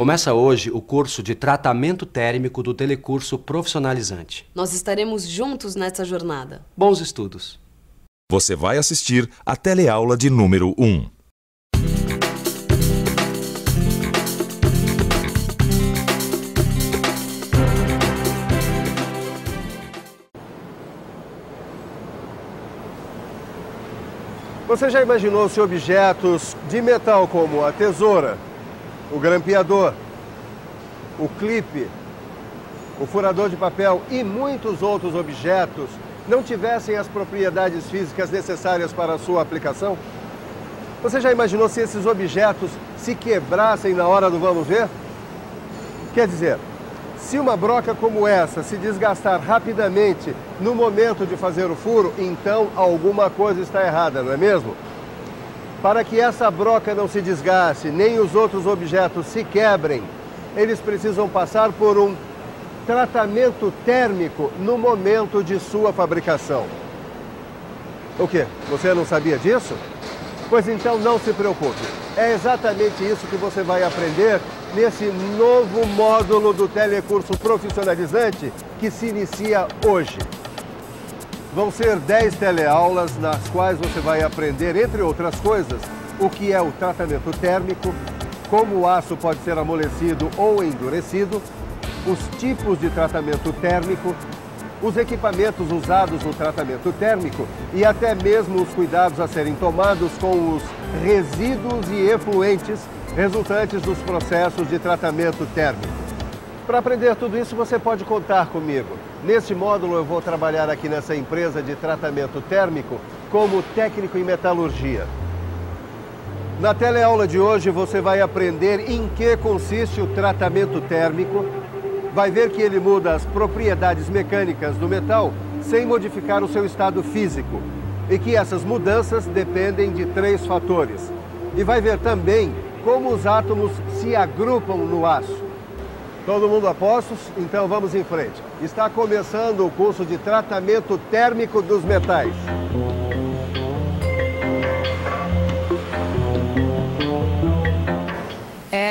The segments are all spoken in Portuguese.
Começa hoje o curso de tratamento térmico do Telecurso Profissionalizante. Nós estaremos juntos nessa jornada. Bons estudos. Você vai assistir a teleaula de número 1. Você já imaginou se objetos de metal como a tesoura, o grampeador, o clipe, o furador de papel e muitos outros objetos não tivessem as propriedades físicas necessárias para a sua aplicação? Você já imaginou se esses objetos se quebrassem na hora do vamos ver? Quer dizer, se uma broca como essa se desgastar rapidamente no momento de fazer o furo, então alguma coisa está errada, não é mesmo? Para que essa broca não se desgaste, nem os outros objetos se quebrem, eles precisam passar por um tratamento térmico no momento de sua fabricação. O quê? Você não sabia disso? Pois então não se preocupe. É exatamente isso que você vai aprender nesse novo módulo do Telecurso Profissionalizante que se inicia hoje. Vão ser 10 teleaulas nas quais você vai aprender, entre outras coisas, o que é o tratamento térmico, como o aço pode ser amolecido ou endurecido, os tipos de tratamento térmico, os equipamentos usados no tratamento térmico e até mesmo os cuidados a serem tomados com os resíduos e efluentes resultantes dos processos de tratamento térmico. Para aprender tudo isso, você pode contar comigo. Neste módulo, eu vou trabalhar aqui nessa empresa de tratamento térmico como técnico em metalurgia. Na teleaula de hoje, você vai aprender em que consiste o tratamento térmico, vai ver que ele muda as propriedades mecânicas do metal sem modificar o seu estado físico e que essas mudanças dependem de 3 fatores. E vai ver também como os átomos se agrupam no aço. Todo mundo a postos? Então vamos em frente. Está começando o curso de tratamento térmico dos metais.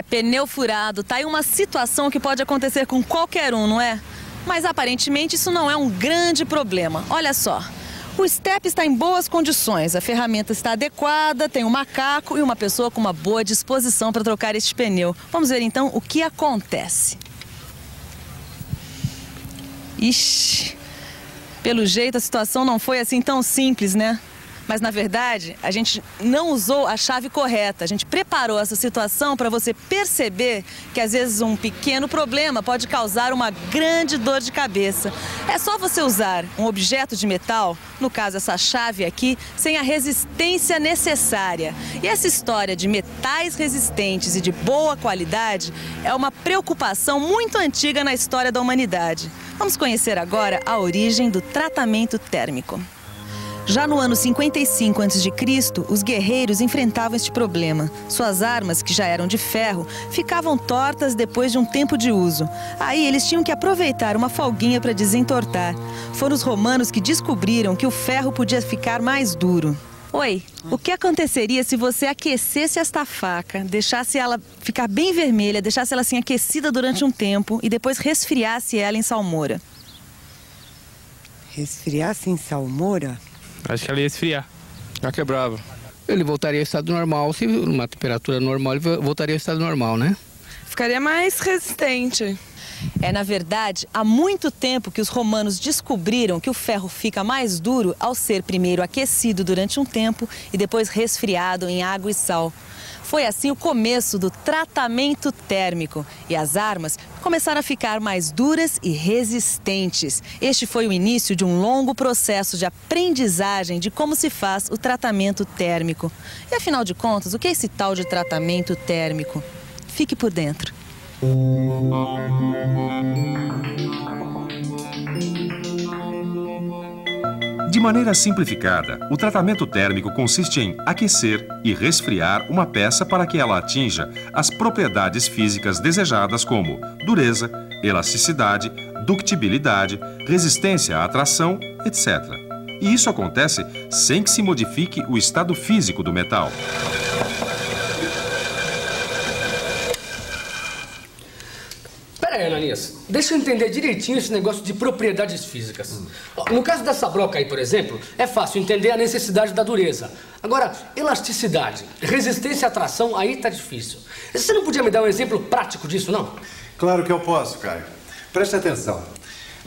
Pneu furado, tá aí uma situação que pode acontecer com qualquer um, não é? Mas aparentemente isso não é um grande problema. Olha só, o step está em boas condições, a ferramenta está adequada, tem um macaco e uma pessoa com uma boa disposição para trocar este pneu. Vamos ver então o que acontece. Ixi, pelo jeito a situação não foi assim tão simples, né? Mas, na verdade, a gente não usou a chave correta. A gente preparou essa situação para você perceber que, às vezes, um pequeno problema pode causar uma grande dor de cabeça. É só você usar um objeto de metal, no caso essa chave aqui, sem a resistência necessária. E essa história de metais resistentes e de boa qualidade é uma preocupação muito antiga na história da humanidade. Vamos conhecer agora a origem do tratamento térmico. Já no ano 55 a.C., os guerreiros enfrentavam este problema. Suas armas, que já eram de ferro, ficavam tortas depois de um tempo de uso. Aí eles tinham que aproveitar uma folguinha para desentortar. Foram os romanos que descobriram que o ferro podia ficar mais duro. Oi, o que aconteceria se você aquecesse esta faca, deixasse ela ficar bem vermelha, deixasse ela assim aquecida durante um tempo e depois resfriasse ela em salmoura? Resfriasse em salmoura? Acho que ela ia esfriar. Já quebrava. Ele voltaria ao estado normal, se numa temperatura normal, ele voltaria ao estado normal, né? Ficaria mais resistente. Na verdade, há muito tempo que os romanos descobriram que o ferro fica mais duro ao ser primeiro aquecido durante um tempo e depois resfriado em água e sal. Foi assim o começo do tratamento térmico e as armas começaram a ficar mais duras e resistentes. Este foi o início de um longo processo de aprendizagem de como se faz o tratamento térmico. E afinal de contas, o que é esse tal de tratamento térmico? Fique por dentro. De maneira simplificada, o tratamento térmico consiste em aquecer e resfriar uma peça para que ela atinja as propriedades físicas desejadas como dureza, elasticidade, ductibilidade, resistência à atração, etc. E isso acontece sem que se modifique o estado físico do metal. Pera aí, Ananias. Deixa eu entender direitinho esse negócio de propriedades físicas. No caso dessa broca aí, por exemplo, é fácil entender a necessidade da dureza. Agora, elasticidade, resistência à tração, aí tá difícil. Você não podia me dar um exemplo prático disso, não? Claro que eu posso, Caio. Preste atenção.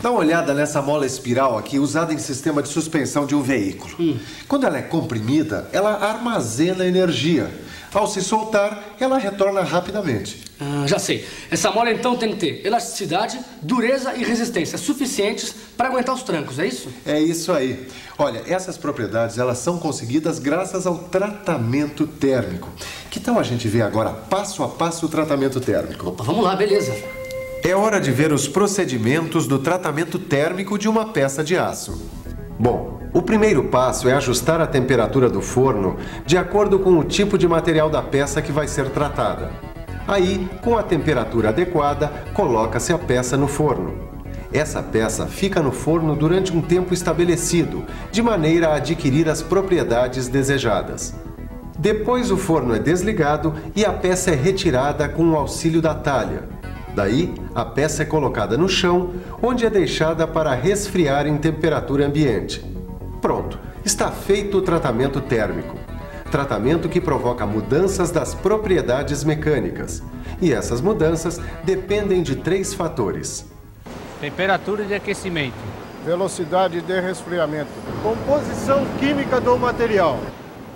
Dá uma olhada nessa mola espiral aqui, usada em sistema de suspensão de um veículo. Quando ela é comprimida, ela armazena energia. Ao se soltar, ela retorna rapidamente. Ah, já sei. Essa mola, então, tem que ter elasticidade, dureza e resistência suficientes para aguentar os trancos, é isso? É isso aí. Olha, essas propriedades, elas são conseguidas graças ao tratamento térmico. Que tal a gente ver agora, passo a passo, o tratamento térmico? Opa, vamos lá, beleza. É hora de ver os procedimentos do tratamento térmico de uma peça de aço. Bom, o primeiro passo é ajustar a temperatura do forno de acordo com o tipo de material da peça que vai ser tratada. Aí, com a temperatura adequada, coloca-se a peça no forno. Essa peça fica no forno durante um tempo estabelecido, de maneira a adquirir as propriedades desejadas. Depois o forno é desligado e a peça é retirada com o auxílio da talha. Daí, a peça é colocada no chão, onde é deixada para resfriar em temperatura ambiente. Pronto, está feito o tratamento térmico. Tratamento que provoca mudanças das propriedades mecânicas. E essas mudanças dependem de 3 fatores. Temperatura de aquecimento. Velocidade de resfriamento. Composição química do material.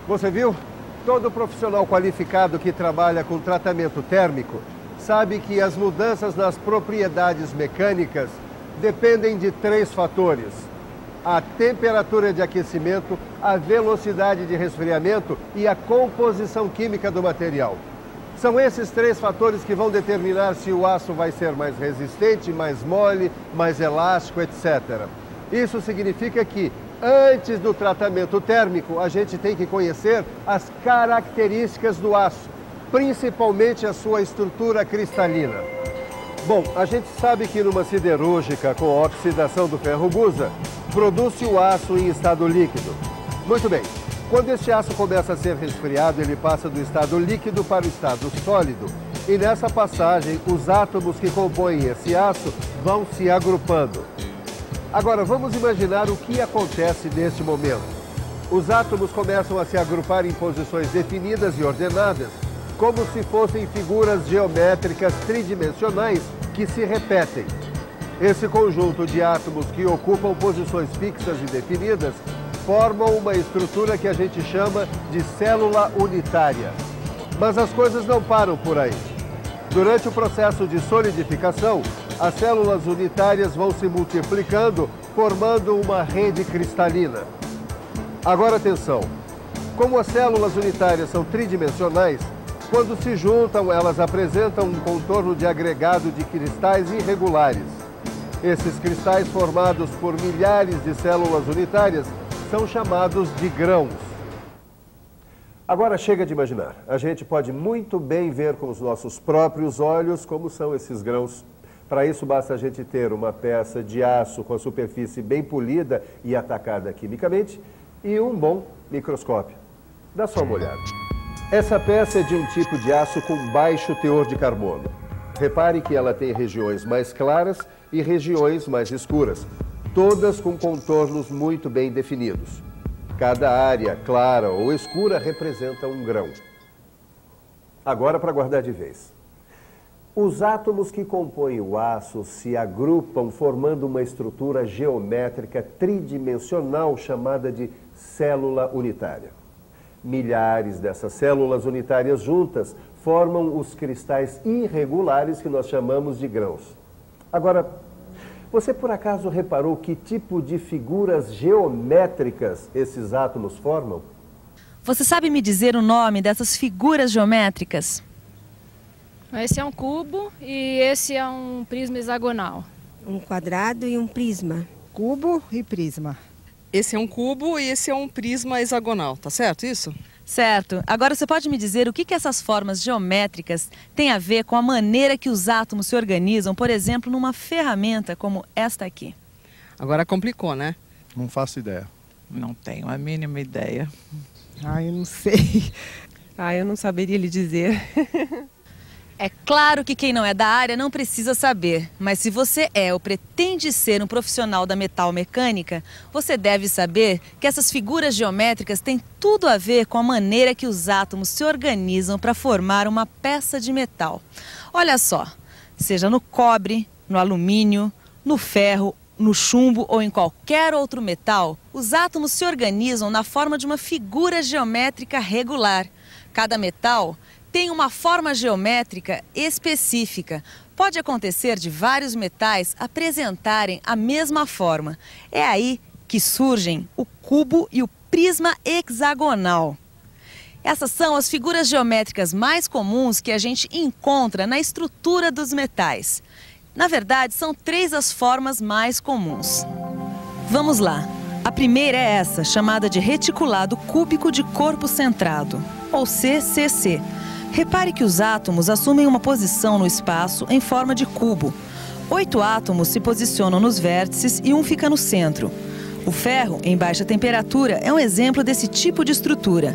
Você viu? Todo profissional qualificado que trabalha com tratamento térmico sabe que as mudanças nas propriedades mecânicas dependem de 3 fatores: a temperatura de aquecimento, a velocidade de resfriamento e a composição química do material. São esses 3 fatores que vão determinar se o aço vai ser mais resistente, mais mole, mais elástico, etc. Isso significa que, antes do tratamento térmico, a gente tem que conhecer as características do aço, principalmente a sua estrutura cristalina. Bom, a gente sabe que numa siderúrgica com oxidação do ferro gusa, produz-se o aço em estado líquido. Muito bem, quando este aço começa a ser resfriado, ele passa do estado líquido para o estado sólido. E nessa passagem, os átomos que compõem esse aço vão se agrupando. Agora, vamos imaginar o que acontece neste momento. Os átomos começam a se agrupar em posições definidas e ordenadas, como se fossem figuras geométricas tridimensionais que se repetem. Esse conjunto de átomos que ocupam posições fixas e definidas formam uma estrutura que a gente chama de célula unitária. Mas as coisas não param por aí. Durante o processo de solidificação, as células unitárias vão se multiplicando, formando uma rede cristalina. Agora atenção, como as células unitárias são tridimensionais, quando se juntam, elas apresentam um contorno de agregado de cristais irregulares. Esses cristais, formados por milhares de células unitárias, são chamados de grãos. Agora chega de imaginar. A gente pode muito bem ver com os nossos próprios olhos como são esses grãos. Para isso, basta a gente ter uma peça de aço com a superfície bem polida e atacada quimicamente e um bom microscópio. Dá só uma olhada. Essa peça é de um tipo de aço com baixo teor de carbono. Repare que ela tem regiões mais claras e regiões mais escuras, todas com contornos muito bem definidos. Cada área clara ou escura representa um grão. Agora, para guardar de vez. Os átomos que compõem o aço se agrupam formando uma estrutura geométrica tridimensional chamada de célula unitária. Milhares dessas células unitárias juntas formam os cristais irregulares que nós chamamos de grãos. Agora, você por acaso reparou que tipo de figuras geométricas esses átomos formam? Você sabe me dizer o nome dessas figuras geométricas? Esse é um cubo e esse é um prisma hexagonal. Um quadrado e um prisma. Cubo e prisma. Esse é um cubo e esse é um prisma hexagonal, tá certo isso? Certo. Agora você pode me dizer o que essas formas geométricas têm a ver com a maneira que os átomos se organizam, por exemplo, numa ferramenta como esta aqui? Agora complicou, né? Não faço ideia. Não tenho a mínima ideia. Eu não sei. Eu não saberia lhe dizer. É claro que quem não é da área não precisa saber, mas se você é ou pretende ser um profissional da metalmecânica, você deve saber que essas figuras geométricas têm tudo a ver com a maneira que os átomos se organizam para formar uma peça de metal. Olha só, seja no cobre, no alumínio, no ferro, no chumbo ou em qualquer outro metal, os átomos se organizam na forma de uma figura geométrica regular. Cada metal tem uma forma geométrica específica. Pode acontecer de vários metais apresentarem a mesma forma. É aí que surgem o cubo e o prisma hexagonal. Essas são as figuras geométricas mais comuns que a gente encontra na estrutura dos metais. Na verdade, são 3 as formas mais comuns. Vamos lá. A primeira é essa, chamada de reticulado cúbico de corpo centrado, ou CCC. Repare que os átomos assumem uma posição no espaço em forma de cubo. 8 átomos se posicionam nos vértices e um fica no centro. O ferro, em baixa temperatura, é um exemplo desse tipo de estrutura.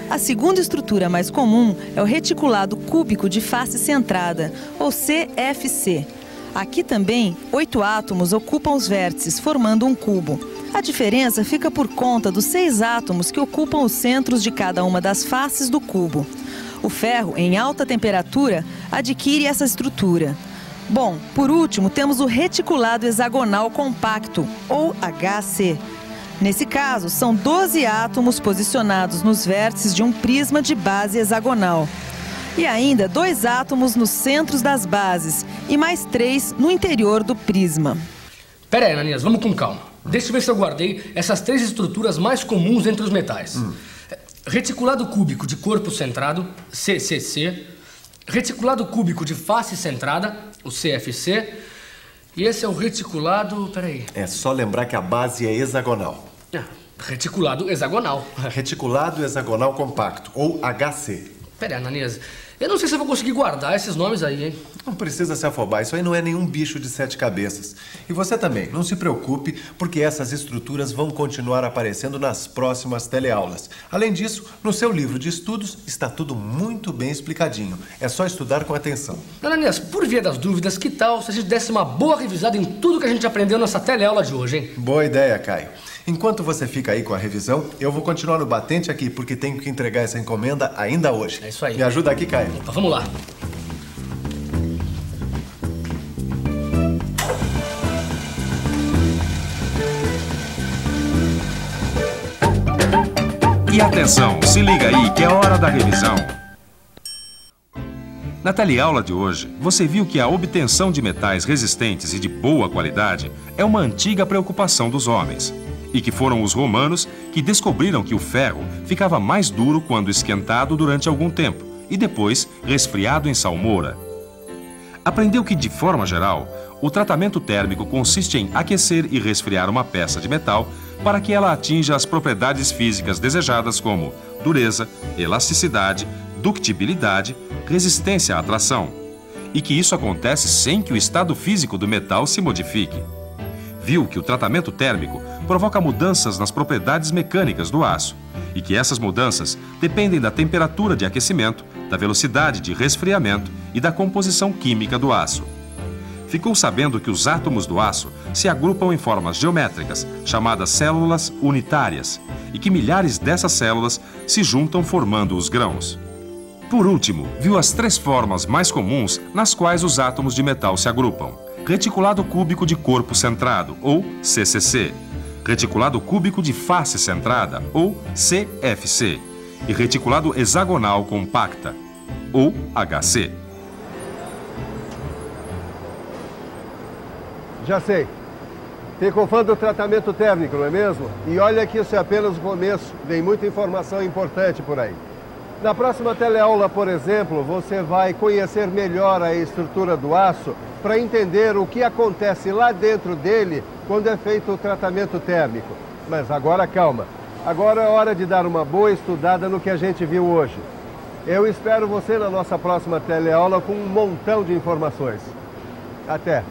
A segunda estrutura mais comum é o reticulado cúbico de face centrada, ou CFC. Aqui também, 8 átomos ocupam os vértices, formando um cubo. A diferença fica por conta dos 6 átomos que ocupam os centros de cada uma das faces do cubo. O ferro, em alta temperatura, adquire essa estrutura. Bom, por último, temos o reticulado hexagonal compacto, ou HC. Nesse caso, são 12 átomos posicionados nos vértices de um prisma de base hexagonal. E ainda 2 átomos nos centros das bases e mais 3 no interior do prisma. Pera aí, Ananias, vamos com calma. Deixa eu ver se eu guardei essas 3 estruturas mais comuns entre os metais. Reticulado cúbico de corpo centrado, CCC. Reticulado cúbico de face centrada, o CFC. E esse é o reticulado... Peraí. É só lembrar que a base é hexagonal. Reticulado hexagonal. Reticulado hexagonal compacto, ou HC. Peraí, Ananias, eu não sei se eu vou conseguir guardar esses nomes aí, hein? Não precisa se afobar, isso aí não é nenhum bicho de 7 cabeças. E você também, não se preocupe, porque essas estruturas vão continuar aparecendo nas próximas teleaulas. Além disso, no seu livro de estudos está tudo muito bem explicadinho. É só estudar com atenção. Ananias, por via das dúvidas, que tal se a gente desse uma boa revisada em tudo que a gente aprendeu nessa teleaula de hoje, hein? Boa ideia, Caio. Enquanto você fica aí com a revisão, eu vou continuar no batente aqui, porque tenho que entregar essa encomenda ainda hoje. É isso aí. Me ajuda aqui, Caio. Então, vamos lá. E atenção, se liga aí que é hora da revisão. Na teleaula de hoje, você viu que a obtenção de metais resistentes e de boa qualidade é uma antiga preocupação dos homens. E que foram os romanos que descobriram que o ferro ficava mais duro quando esquentado durante algum tempo e depois resfriado em salmoura. Aprendeu que, de forma geral, o tratamento térmico consiste em aquecer e resfriar uma peça de metal para que ela atinja as propriedades físicas desejadas como dureza, elasticidade, ductibilidade, resistência à atração. E que isso acontece sem que o estado físico do metal se modifique. Viu que o tratamento térmico provoca mudanças nas propriedades mecânicas do aço e que essas mudanças dependem da temperatura de aquecimento, da velocidade de resfriamento e da composição química do aço. Ficou sabendo que os átomos do aço se agrupam em formas geométricas, chamadas células unitárias, e que milhares dessas células se juntam formando os grãos. Por último, viu as 3 formas mais comuns nas quais os átomos de metal se agrupam. Reticulado cúbico de corpo centrado, ou CCC. Reticulado cúbico de face centrada, ou CFC. E reticulado hexagonal compacta, ou HC. Já sei. Ficou fã do tratamento térmico, não é mesmo? E olha que isso é apenas o começo. Vem muita informação importante por aí. Na próxima teleaula, por exemplo, você vai conhecer melhor a estrutura do aço para entender o que acontece lá dentro dele quando é feito o tratamento térmico. Mas agora calma. Agora é hora de dar uma boa estudada no que a gente viu hoje. Eu espero você na nossa próxima teleaula com um montão de informações. Até!